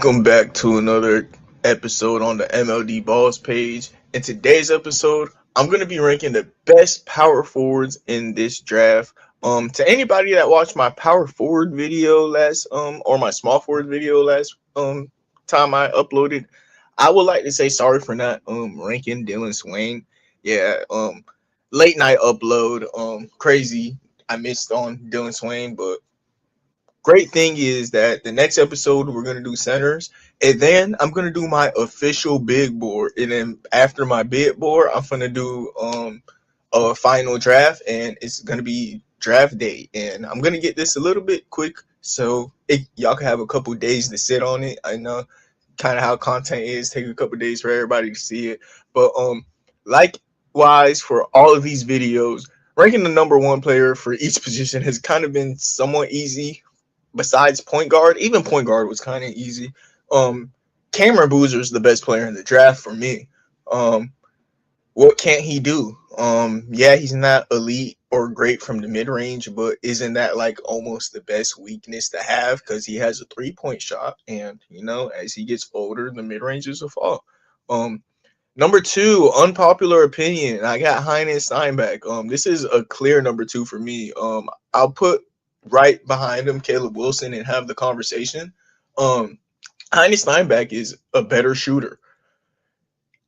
Welcome back to another episode on the MLD Balls page. In today's episode, I'm going to be ranking the best power forwards in this draft. To anybody that watched my power forward video last or my small forward video last time I uploaded, I would like to say sorry for not ranking Dylan Swain. Yeah, late night upload, crazy. I missed on Dylan Swain, but great thing is that the next episode we're gonna do centers, and then I'm gonna do my official big board, and then after my big board, I'm gonna do a final draft, and it's gonna be draft day, and I'm gonna get this a little bit quick so y'all can have a couple days to sit on it. I know kind of how content is, take a couple days for everybody to see it, but likewise for all of these videos. Ranking the number one player for each position has kind of been somewhat easy besides point guard. Even point guard was kind of easy. Cameron Boozer is the best player in the draft for me. What can't he do? Yeah, he's not elite or great from the mid range, but isn't that like almost the best weakness to have? Because he has a 3-point shot, and as he gets older, the mid ranges will fall. Number two, unpopular opinion. I got Heinz Steinbeck. This is a clear number two for me. I'll put right behind him Caleb Wilson and have the conversation. Heinz Steinbeck is a better shooter.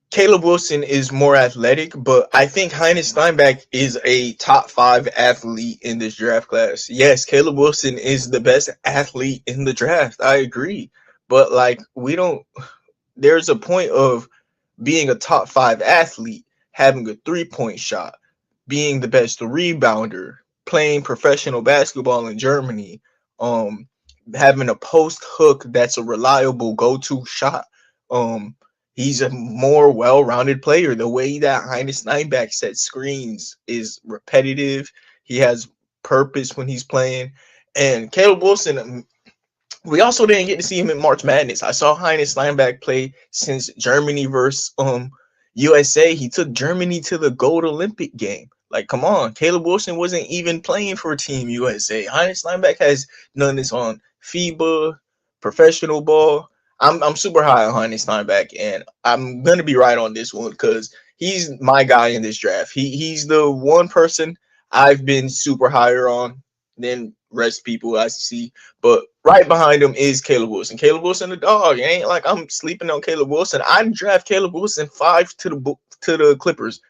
Caleb Wilson is more athletic, but I think Heinz Steinbeck is a top 5 athlete in this draft class. Yes, Caleb Wilson is the best athlete in the draft. I agree. But there's a point of being a top 5 athlete, having a 3-point shot, being the best rebounder, playing professional basketball in Germany, having a post hook that's a reliable go-to shot. He's a more well-rounded player. The way that Heinz Steinbeck sets screens is repetitive. He has purpose when he's playing. And Caleb Wilson, we also didn't get to see him in March Madness. I saw Heinz Steinbeck play since Germany versus USA. He took Germany to the gold Olympic game. Like, come on. Caleb Wilson wasn't even playing for Team USA. Heinz Steinbeck has done this on FIBA, professional ball. I'm super high on Heinz Steinbeck, and I'm going to be right on this one because he's my guy in this draft. He's the one person I've been super higher on than rest people I see. But right behind him is Caleb Wilson. Caleb Wilson, the dog. It ain't like I'm sleeping on Caleb Wilson. I'd draft Caleb Wilson 5 to the Clippers.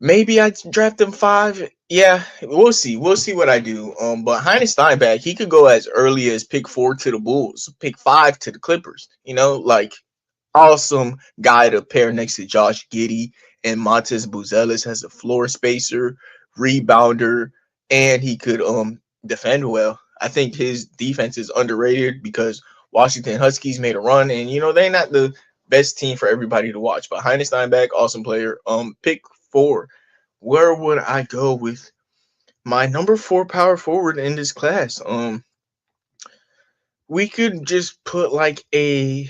Maybe I draft him 5. Yeah, we'll see. We'll see what I do. But Heinz Steinbeck, he could go as early as pick 4 to the Bulls, pick 5 to the Clippers. Awesome guy to pair next to Josh Giddey and Montez Buzelis as a floor spacer, rebounder, and he could defend well. I think his defense is underrated because Washington Huskies made a run, and they're not the best team for everybody to watch. But Heinz Steinbeck, awesome player. Pick 4. Where would I go with my number 4 power forward in this class? We could just put like a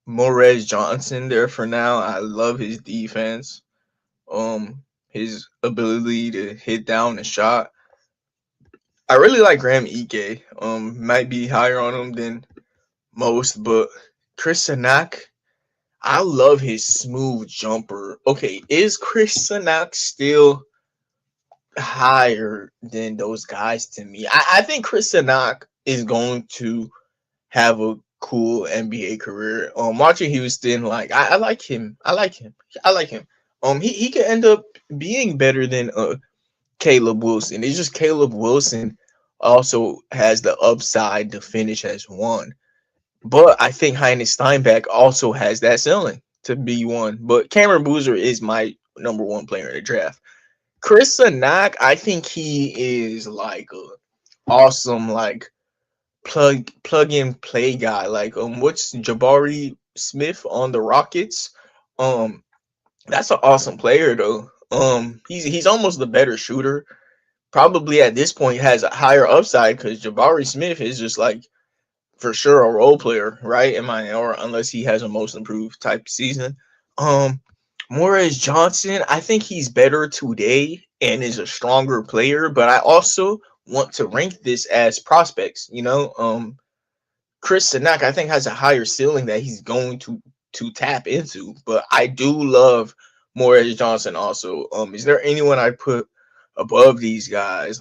Morez Johnson there for now. I love his defense. His ability to hit down the shot. I really like Graham Ike. Might be higher on him than most, but Chris Sanak, I love his smooth jumper. Okay, is Chris Sanak still higher than those guys to me? I think Chris Sanak is going to have a cool NBA career. Watching Houston, I like him. I like him. He could end up being better than Caleb Wilson. It's just Caleb Wilson also has the upside to finish as 1. But I think Heinz Steinbeck also has that ceiling to be 1. But Cameron Boozer is my number 1 player in the draft. Chris Sanak, I think he is like a awesome plug and play guy. What's Jabari Smith on the Rockets? That's an awesome player though. He's almost the better shooter. Probably at this point has a higher upside because Jabari Smith is just for sure a role player, right? Or unless he has a most improved type season. Morez Johnson, I think he's better today and is a stronger player, but I also want to rank this as prospects. Chris Sanak, I think, has a higher ceiling that he's going to tap into. But I do love Morris Johnson also. Is there anyone I put above these guys?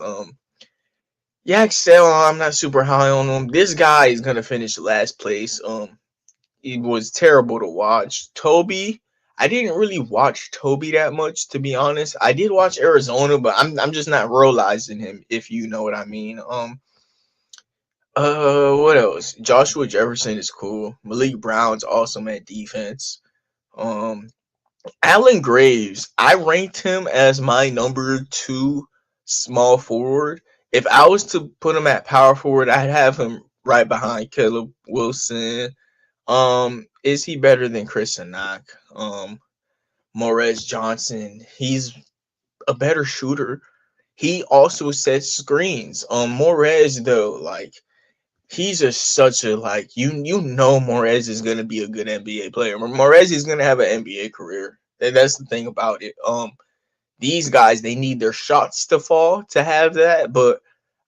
Yaxel, I'm not super high on him. This guy is gonna finish last place. It was terrible to watch. Toby, I didn't really watch Toby that much, to be honest. I did watch Arizona, but I'm just not realizing him, if you know what I mean. What else? Joshua Jefferson is cool. Malik Brown's awesome at defense. Um, Alan Graves, I ranked him as my number two small forward. If I was to put him at power forward, I'd have him right behind Caleb Wilson. Is he better than Chris Sanak? Morez Johnson, he's a better shooter. He also sets screens. Morez though, like he's just such a like you know Morez is gonna be a good NBA player. Morez is gonna have an NBA career. And that's the thing about it. These guys they need their shots to fall to have that, but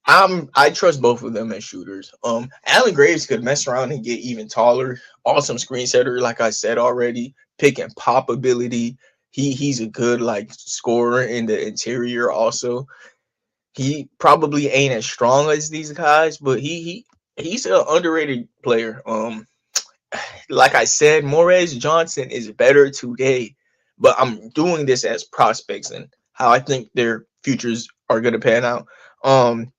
I trust both of them as shooters. Allen Graves could mess around and get even taller. Awesome screen setter, like I said already. Pick and pop ability. He's a good like scorer in the interior also. He probably ain't as strong as these guys, but he's an underrated player. Like I said, Morez Johnson is better today, but I'm doing this as prospects and how I think their futures are gonna pan out. Um,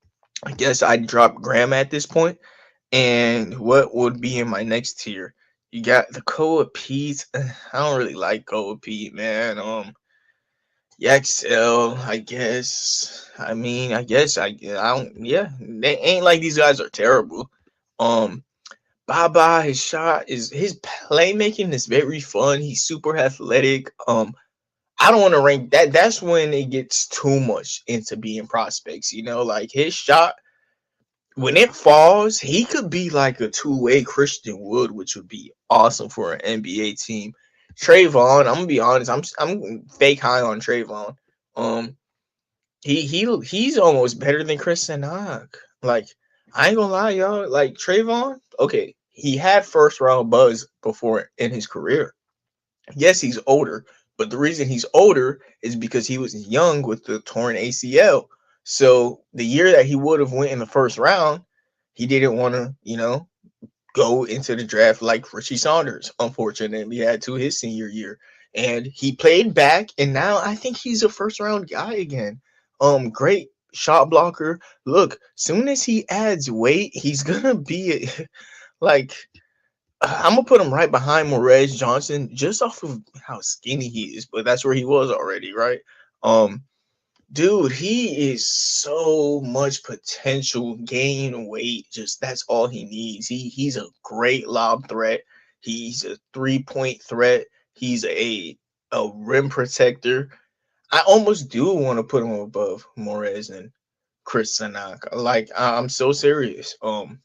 I guess I'd drop Graham at this point. And what would be in my next tier? You got the Koa Pete. I don't really like Koa Pete, man. Yaxel, I guess. I mean, I don't. Yeah, they ain't like these guys are terrible. Um, Baba, his playmaking is very fun. He's super athletic. I don't want to rank that. That's when it gets too much into being prospects. Like his shot when it falls, he could be like a two-way Christian Wood, which would be awesome for an NBA team. Trayvon, I'm gonna be honest, I'm fake high on Trayvon. Um, he's almost better than Chris Sanak. Like I ain't gonna lie, y'all. Like Trayvon, okay, he had first round buzz before in his career. Yes, he's older, but the reason he's older is because he was young with the torn ACL. So the year that he would have went in the first round, he didn't want to, go into the draft like Richie Saunders. Unfortunately, he had to his senior year, and he played back, and now I think he's a first round guy again. Great shot blocker. Look, soon as he adds weight, he's gonna be like I'm gonna put him right behind Morez Johnson just off of how skinny he is, but that's where he was already, right? Um, Dude, he is so much potential gain weight. Just that's all he needs. He's a great lob threat. He's a 3-point threat. He's a rim protector. I almost do want to put him above Morez and Chris Sanak. Like I'm so serious. I'm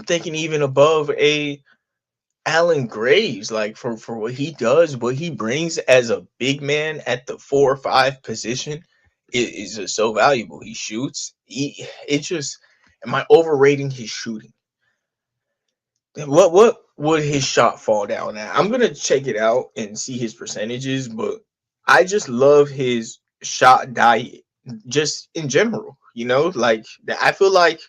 thinking even above a Alan Graves, like for what he does, what he brings as a big man at the 4 or 5 position is just so valuable. He shoots. It just am I overrating his shooting? What would his shot fall down at? I'm gonna check it out and see his percentages, but I just love his shot diet, just in general. Like I feel like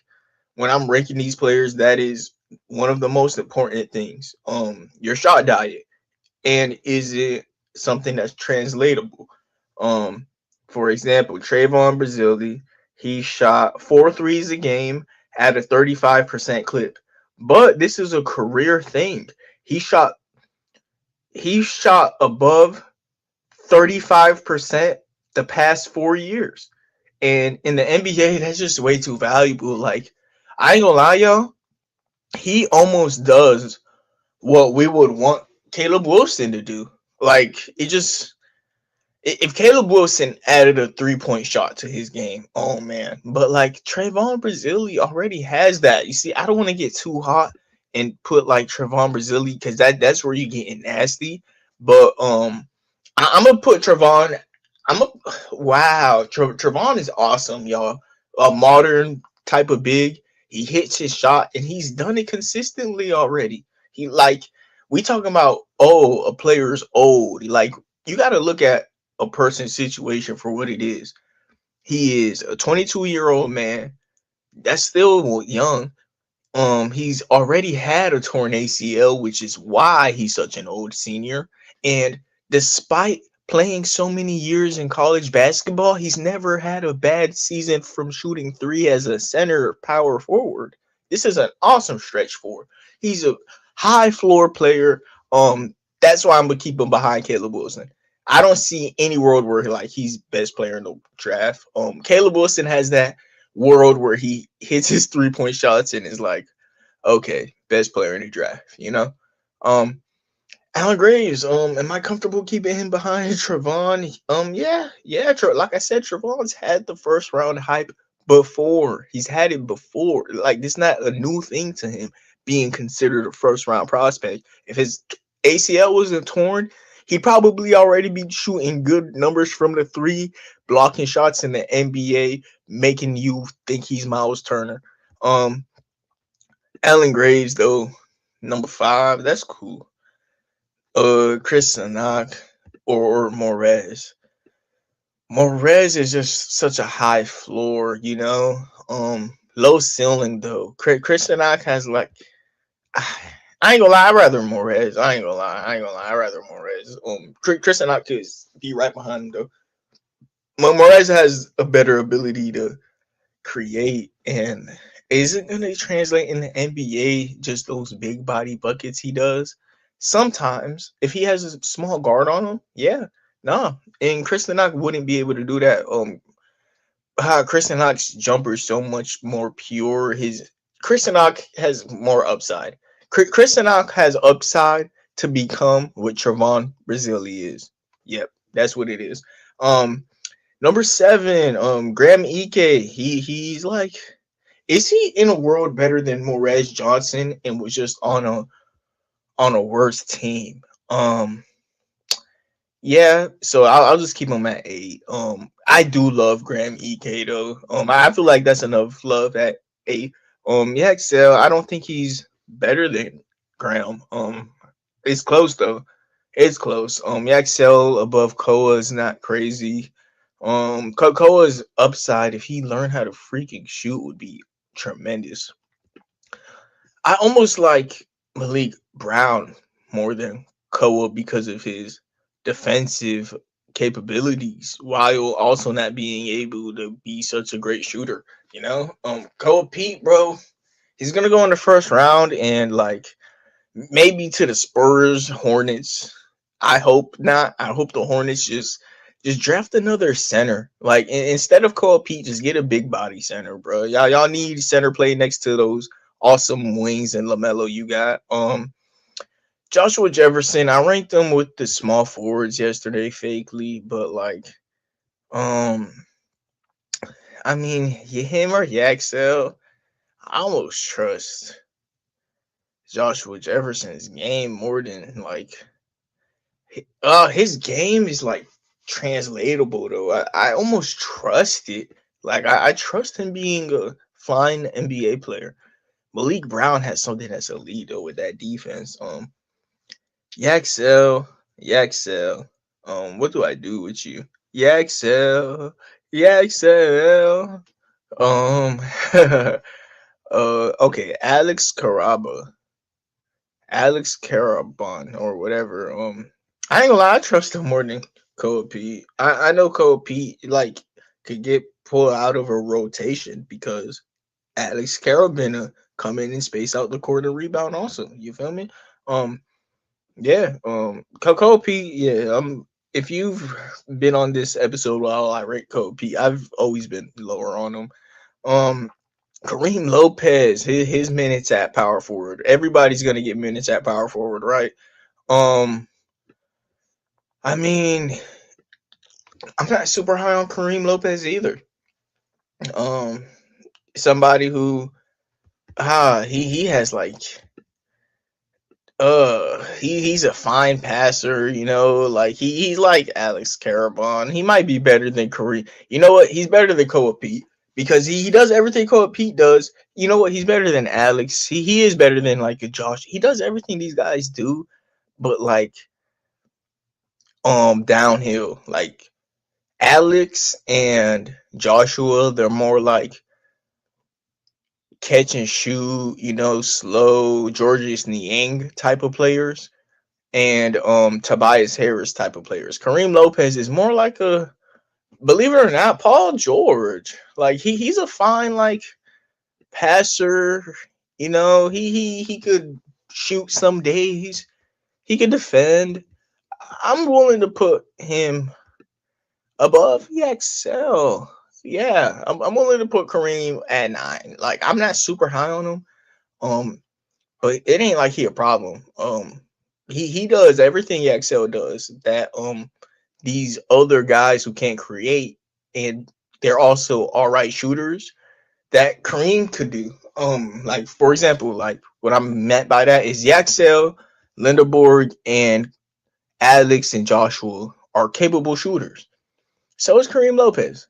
when I'm ranking these players, that is one of the most important things. Your shot diet, and is it something that's translatable? Um, for example, Trayvon Brazili, he shot 4 threes a game at a 35% clip, but this is a career thing. He shot he shot above 35% the past 4 years. And in the NBA, that's just way too valuable. Like, I ain't gonna lie, y'all. He almost does what we would want Caleb Wilson to do. Like, if Caleb Wilson added a 3-point shot to his game, oh man. But like Trayvon Brazili already has that. You see, I don't want to get too hot and put like Trayvon Brazili because that's where you getting nasty. But I'm gonna put Trayvon. I'm a wow. Trayvon is awesome, y'all. A modern type of big. He hits his shot, and he's done it consistently already. He like we talking about a player's old. Like you got to look at a person's situation for what it is. He is a 22-year-old man. That's still young. He's already had a torn ACL, which is why he's such an old senior. And despite playing so many years in college basketball, he's never had a bad season from shooting three as a center power forward. This is an awesome stretch for. He's a high floor player. That's why I'm gonna keep him behind Caleb Wilson. I don't see any world where like he's best player in the draft. Caleb Wilson has that world where he hits his 3-point shots and is like, okay, best player in the draft, you know? Um, Alan Graves, am I comfortable keeping him behind Trevon? Yeah. Like I said, Trevon's had the first round hype before. He's had it before. Like this, not a new thing to him being considered a first round prospect. If his ACL wasn't torn, he'd probably already be shooting good numbers from the three, blocking shots in the NBA, making you think he's Miles Turner. Um, Alan Graves though, number 5, that's cool. Chris Sanak or Morez. Morez is just such a high floor, you know. Low ceiling though. Chris Sanak has like, I ain't gonna lie, I'd rather Morez. I ain't gonna lie, I'd rather Morez. Chris Sanak could be right behind him though. Morez has a better ability to create, and isn't going to translate in the NBA just those big body buckets he does. Sometimes, if he has a small guard on him, yeah, nah. And Kristen Knox wouldn't be able to do that. Kristen Knox jumper is so much more pure. His Kristen Knox has more upside. Kristen Knox has upside to become what Trevon Brazili is. Yep, that's what it is. Number 7, Graham Ike. He's like, is he in a world better than Morez Johnson and was just on a worse team? Yeah. So I'll just keep him at 8. I do love Graham Ike though. I feel like that's enough love at 8. Yeah, Excel. I don't think he's better than Graham. It's close though. It's close. Yaxel above Koa is not crazy. Koa's upside, if he learned how to freaking shoot, would be tremendous. I almost like Malik Brown more than Koa because of his defensive capabilities, while also not being able to be such a great shooter. You know, Koa Pete, bro, he's gonna go in the first round and like maybe to the Spurs, Hornets. I hope not. I hope the Hornets just draft another center. Like instead of Cole Pete, just get a big body center, bro. Y'all need center play next to those awesome wings and LaMelo you got. Joshua Jefferson, I ranked him with the small forwards yesterday fakely, but like I mean, him or Yaxel, I almost trust Joshua Jefferson's game more than like his game is like translatable though. I almost trust it. Like I trust him being a fine NBA player. Malik Brown has something that's elite though with that defense. Yaxel, Yaxel. What do I do with you? Yaxel, Yaxel. Um okay, Alex Carabon or whatever. I ain't gonna lie, I trust him more than Cole Pete. I know Cole Pete like could get pulled out of a rotation because Alex Carabin come in and space out the court and rebound also. You feel me? Um, yeah. Cole Pete. Yeah. If you've been on this episode while I rate Cole Pete, I've always been lower on him. Um, Kareem Lopez, his minutes at power forward. Everybody's gonna get minutes at power forward, right? Um, I mean, I'm not super high on Kareem Lopez either. Um, Somebody who he has like he's a fine passer, you know, like he's like Alex Carabon. He might be better than Kareem. You know what? He's better than Koa Pete because he does everything Cole Pete does. You know what? He's better than Alex. He is better than like a Josh. He does everything these guys do, but like downhill. Like Alex and Joshua, they're more like catch and shoot, slow Georges Niang type of players, and Tobias Harris type of players. Kareem Lopez is more like a, believe it or not, Paul George. Like he's a fine like passer. He could shoot some days. He could defend. I'm willing to put him above EXL. Yeah, I'm willing to put Kareem at 9. Like I'm not super high on him. Um, but it ain't like he a problem. He does everything EXL does that these other guys who can't create, and they're also all right shooters, that Kareem could do. Like for example, like what I meant by that is Yaxel, Lindeborg, and Alex and Joshua are capable shooters. So is Kareem Lopez.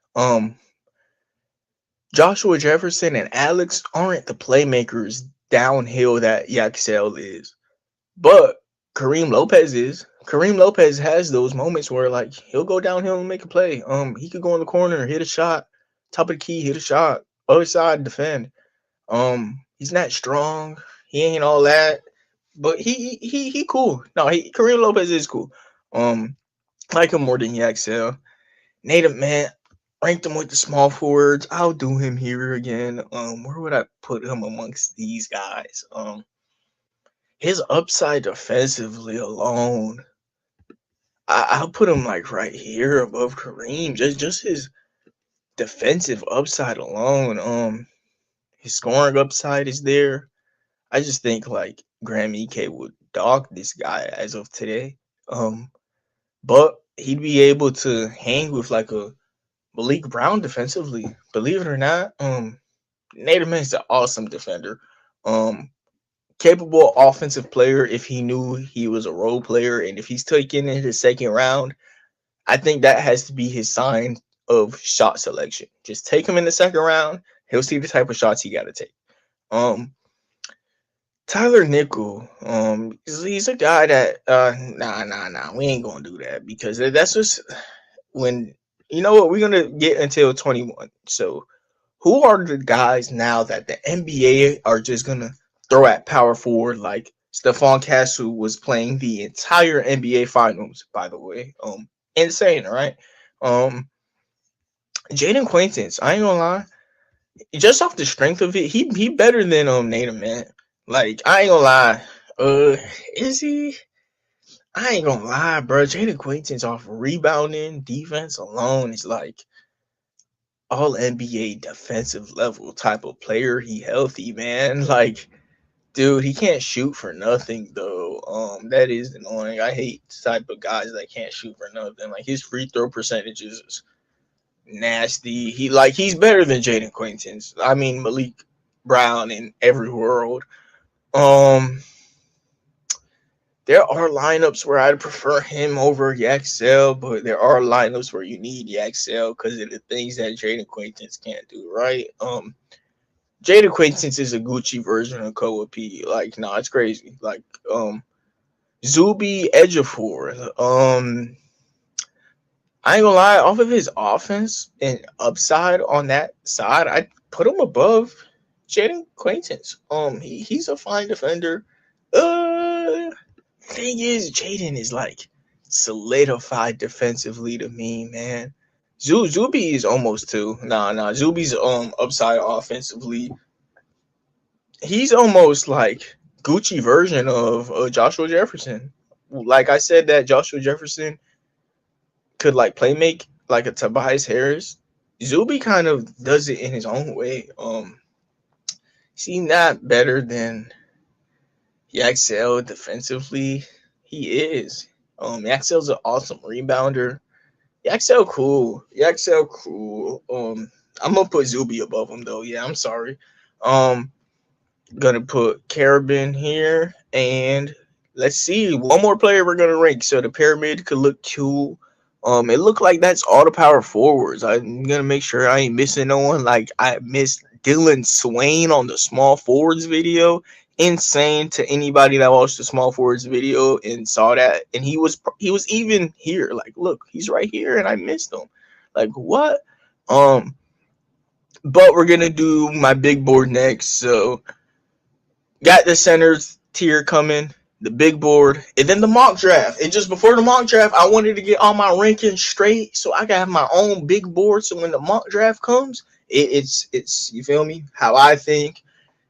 Joshua Jefferson and Alex aren't the playmakers downhill that Yaxel is, but Kareem Lopez is. Kareem Lopez has those moments where like he'll go downhill and make a play. He could go in the corner, hit a shot, top of the key, hit a shot, other side defend. He's not strong. He ain't all that, but he cool. No, Kareem Lopez is cool. Like him more than Yaxel. Native man, ranked him with the small forwards. I'll do him here again. Where would I put him amongst these guys? His upside defensively alone, I'll put him like right here above Kareem. Just his defensive upside alone. His scoring upside is there. I just think like Graham Ike would dog this guy as of today. But he'd be able to hang with like a Malik Brown defensively. Believe it or not, Native Man's an awesome defender. Capable offensive player if he knew he was a role player, and if he's taken in his second round, I think that has to be his sign of shot selection. Just take him in the second round, he'll see the type of shots he got to take. Tyler Nickel, he's a guy that nah, we ain't gonna do that because that's just when you know what we're gonna get until 21. So who are the guys now that the NBA are just gonna throw at power forward? Like Stephon Castle was playing the entire NBA Finals, by the way. Insane, right? Jaden Quaintance, I ain't gonna lie, just off the strength of it, he better than Native Man. Like I ain't gonna lie, is he? I ain't gonna lie, bro. Jaden Quaintance off rebounding defense alone is like all NBA defensive level type of player. He healthy, man. Like, dude, he can't shoot for nothing though. That is annoying. I hate type of guys that can't shoot for nothing. Like his free throw percentages is nasty. He's better than Jaden Quaintance. I mean Malik Brown in every world. Um, there are lineups where I'd prefer him over Yaxel, but there are lineups where you need Yaxel because of the things that Jaden Quaintance can't do, right? Jaden Quaintance is a Gucci version of Koa P. Like, nah, it's crazy. Like, Zuby Ejiofor. I ain't gonna lie, off of his offense and upside on that side, I'd put him above Jaden Quaintance. He's a fine defender. Thing is, Jaden is like solidified defensively to me, man. Zuby is almost too. Nah. Zuby's upside offensively. He's almost like Gucci version of Joshua Jefferson. Like I said, that Joshua Jefferson could like play make like a Tobias Harris. Zuby kind of does it in his own way. He's not better than Yaxel defensively. He is. Yaxel's an awesome rebounder. Yaxel cool. Yaxel cool. I'm gonna put Zuby above him though. Yeah, I'm sorry. Gonna put Carabin here, and let's see one more player we're gonna rank so the pyramid could look cool. It looked like that's all the power forwards. I'm gonna make sure I ain't missing no one. Like I missed Dylan Swain on the small forwards video. Insane to anybody that watched the small forwards video and saw that. And he was even here. Like, look, he's right here, and I missed him. Like what? Um, but we're gonna do my big board next. So got the centers tier coming, the big board, and then the mock draft. And just before the mock draft, I wanted to get all my rankings straight so I can have my own big board. So when the mock draft comes, it's you feel me? How I think.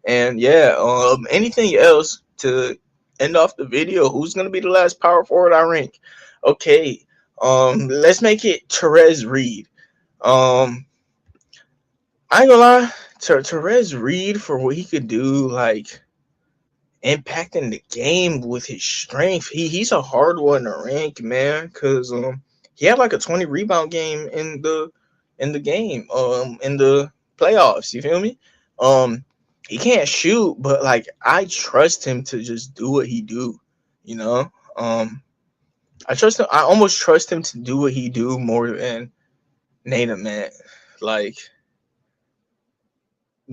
And yeah, anything else to end off the video? Who's gonna be the last power forward I rank? Okay, let's make it Therese Reed. Um, I ain't gonna lie, Therese Reed for what he could do, like impacting the game with his strength. He's a hard one to rank, man, because he had like a 20 rebound game in the game, in the playoffs. You feel me? Um, he can't shoot, but like I trust him to just do what he do. You know, I trust him. I almost trust him to do what he do more than Nate man. Like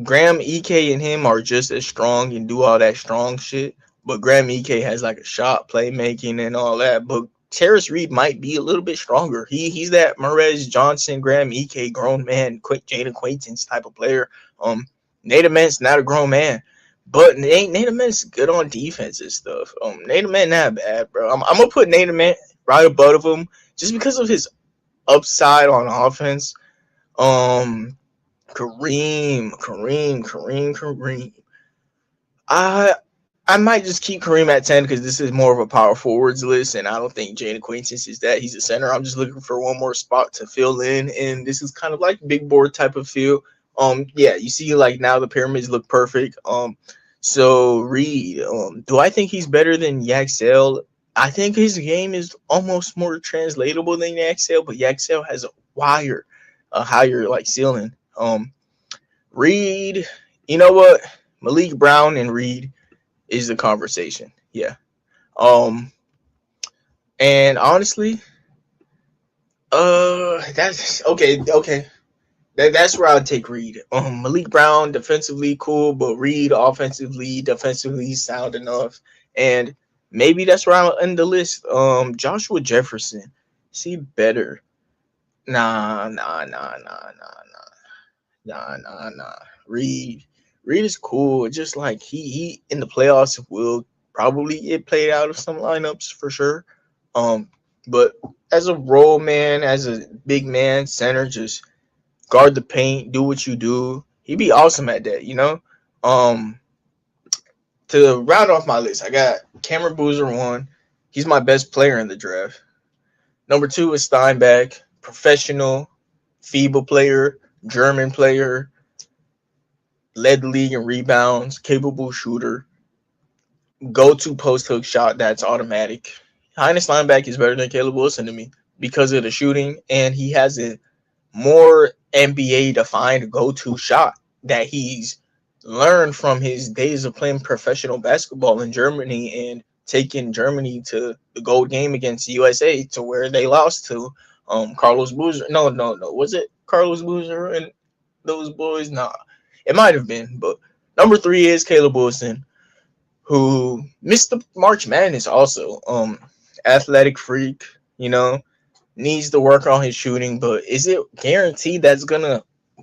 Graham Ek and him are just as strong and do all that strong shit. But Graham Ek has like a shot playmaking and all that. But Terrace Reed might be a little bit stronger. He's that Merez Johnson, Graham Ek, grown man, quick Jada Quaintance type of player. Nate Mann's not a grown man. But Nate Mann's good on defense and stuff. Nate Mann not bad, bro. I'm gonna put Nate Mann right above him just because of his upside on offense. Um Kareem. I I might just keep Kareem at 10 because this is more of a power forwards list, and I don't think Jane Acquaintance is that. He's a center. I'm just looking for one more spot to fill in, and this is kind of like big board type of feel. Yeah, you see, like now the pyramids look perfect. So Reed, do I think he's better than Yaxel? I think his game is almost more translatable than Yaxel, but Yaxel has a higher like ceiling. Reed, you know what? Malik Brown and Reed is the conversation. Yeah. Um, and honestly, that's okay. Okay, that's where I'd take Reed. Malik Brown defensively cool, but Reed offensively, defensively sound enough, and maybe that's where I'll end the list. Joshua Jefferson, see better. Nah. Reed, Reed is cool. Just like he in the playoffs will probably get played out of some lineups for sure. Um, but as a role man, as a big man center, just guard the paint, do what you do. He'd be awesome at that, you know. Um, to round off my list, I got Cameron Boozer one. He's my best player in the draft. Number two is Steinbach, professional, feeble player, German player, led the league in rebounds, capable shooter, go-to post hook shot that's automatic. Highness Linebacker is better than Caleb Wilson to me because of the shooting, and he has a more NBA defined go-to shot that he's learned from his days of playing professional basketball in Germany and taking Germany to the gold game against USA to where they lost to Carlos Boozer. No. Was it Carlos Boozer and those boys? Nah. It might have been, but number three is Caleb Wilson, who missed the March Madness also. Athletic freak, you know, needs to work on his shooting, but is it guaranteed that's gonna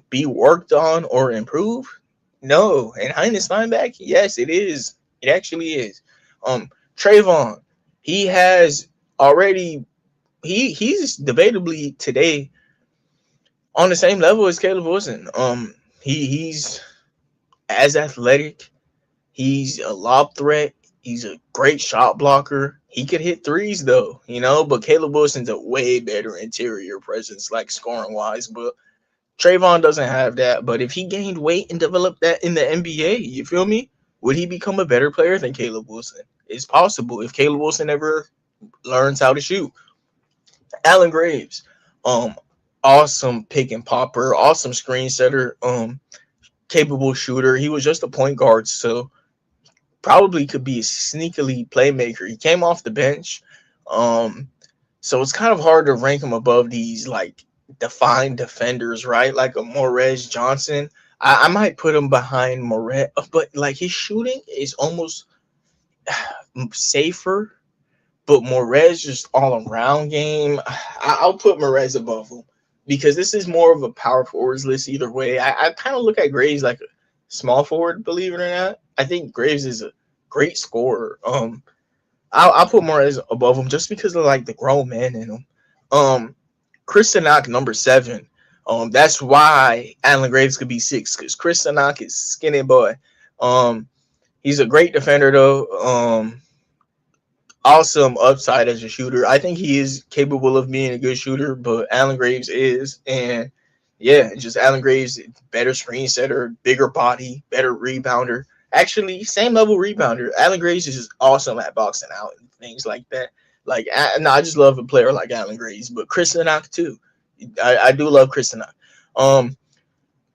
be worked on or improved? No. And Highness Linebacker, yes, it is. It actually is. Trayvon, he has already he's debatably today on the same level as Caleb Wilson. He's as athletic. He's a lob threat. He's a great shot blocker. He could hit threes though, you know, but Caleb Wilson's a way better interior presence, like scoring wise. But Trayvon doesn't have that. But if he gained weight and developed that in the NBA, you feel me? Would he become a better player than Caleb Wilson? It's possible if Caleb Wilson ever learns how to shoot. Allen Graves, um, awesome pick and popper, awesome screen setter, capable shooter. He was just a point guard, so probably could be a sneakily playmaker. He came off the bench. Um, So it's kind of hard to rank him above these like defined defenders, right? Like a Morez Johnson. I might put him behind Morez, but like his shooting is almost safer. But Morez just all around game. I'll put Morez above him because this is more of a power forwards list either way. I kind of look at Graves like a small forward, believe it or not. I think Graves is a great scorer. I'll put Morez above him just because of like the grown man in him. Chris Tannock, number 7. That's why Allen Graves could be 6 because Chris Tannock is skinny boy. Um, he's a great defender though. Awesome upside as a shooter. I think he is capable of being a good shooter, but Allen Graves is, and yeah, just Allen Graves, better screen setter, bigger body, better rebounder. Actually, same level rebounder. Allen Graves is just awesome at boxing out and things like that. Like, I just love a player like Allen Graves, but Chris Tannock too. I do love Chris Tannock. Um,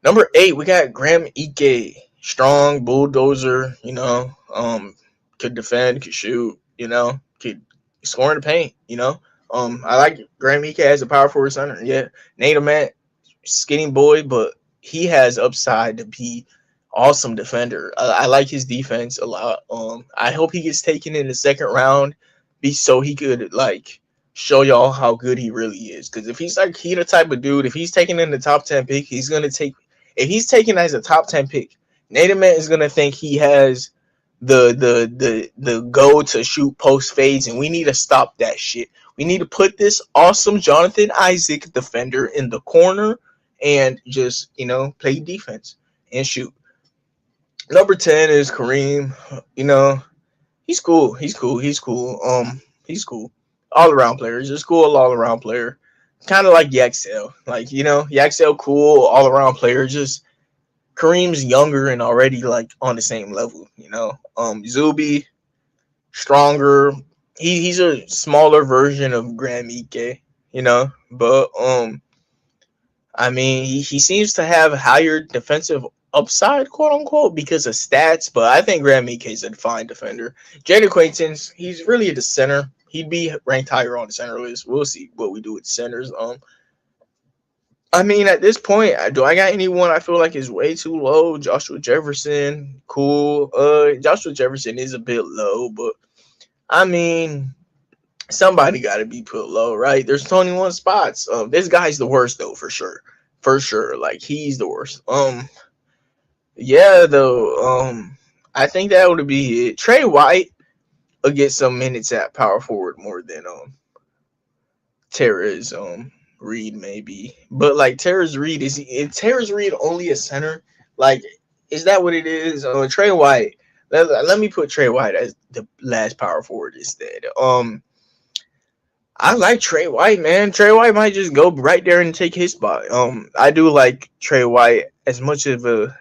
Number 8, we got Graham Ike, strong bulldozer. Could defend, could shoot. Could score in the paint. I like Graham Ike as a power forward center. Yeah, Nate Matt, skinny boy, but he has upside to be awesome defender. I like his defense a lot. I hope he gets taken in the second round, so he could like show y'all how good he really is. Because if he's like he the type of dude, if he's taken in the top 10 pick, he's gonna take. If he's taken as a top 10 pick, Naderman is gonna think he has the go to shoot post fades, and we need to stop that shit. We need to put this awesome Jonathan Isaac defender in the corner and just play defense and shoot. Number 10 is Kareem. He's cool. He's cool. He's cool. He's cool. All around player. Just cool all around player. Kind of like Yaxel. Like, Yaxel cool all around player. Just Kareem's younger and already like on the same level, Zuby, stronger. He's a smaller version of Graham Ike, but I mean he seems to have higher defensive upside, quote unquote, because of stats, but I think Graham Ike is a fine defender. Jaden Acquaintance, he's really at the center. He'd be ranked higher on the center list. We'll see what we do with centers. I mean, at this point, do I got anyone I feel like is way too low? Joshua Jefferson, cool. Joshua Jefferson is a bit low, but I mean, somebody got to be put low, right? There's 21 spots. This guy's the worst though, for sure. Like he's the worst. Yeah, though. I think that would be it. Trey White will get some minutes at power forward more than Terrence Reed maybe, but like Terrence Reed is Terrence Reed only a center? Like, is that what it is? Trey White. Let me put Trey White as the last power forward instead. I like Trey White, man. Trey White might just go right there and take his spot. I do like Trey White as much of a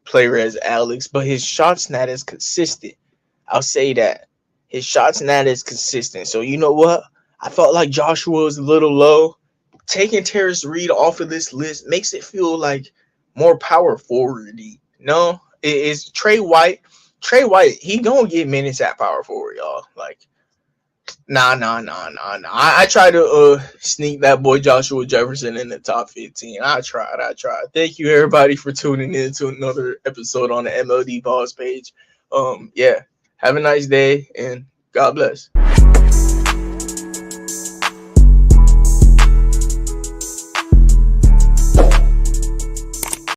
player as Alex, but his shot's not as consistent. I'll say that. His shot's not as consistent. So you know what? I felt like Joshua was a little low. Taking Terrence Reed off of this list makes it feel like more power forwardy. No, it is Trey White. Trey White, he gonna get minutes at power forward, y'all. Like, nah. I try to sneak that boy Joshua Jefferson in the top 15. I tried. Thank you everybody for tuning in to another episode on the MLD Balls page. Yeah. Have a nice day and God bless.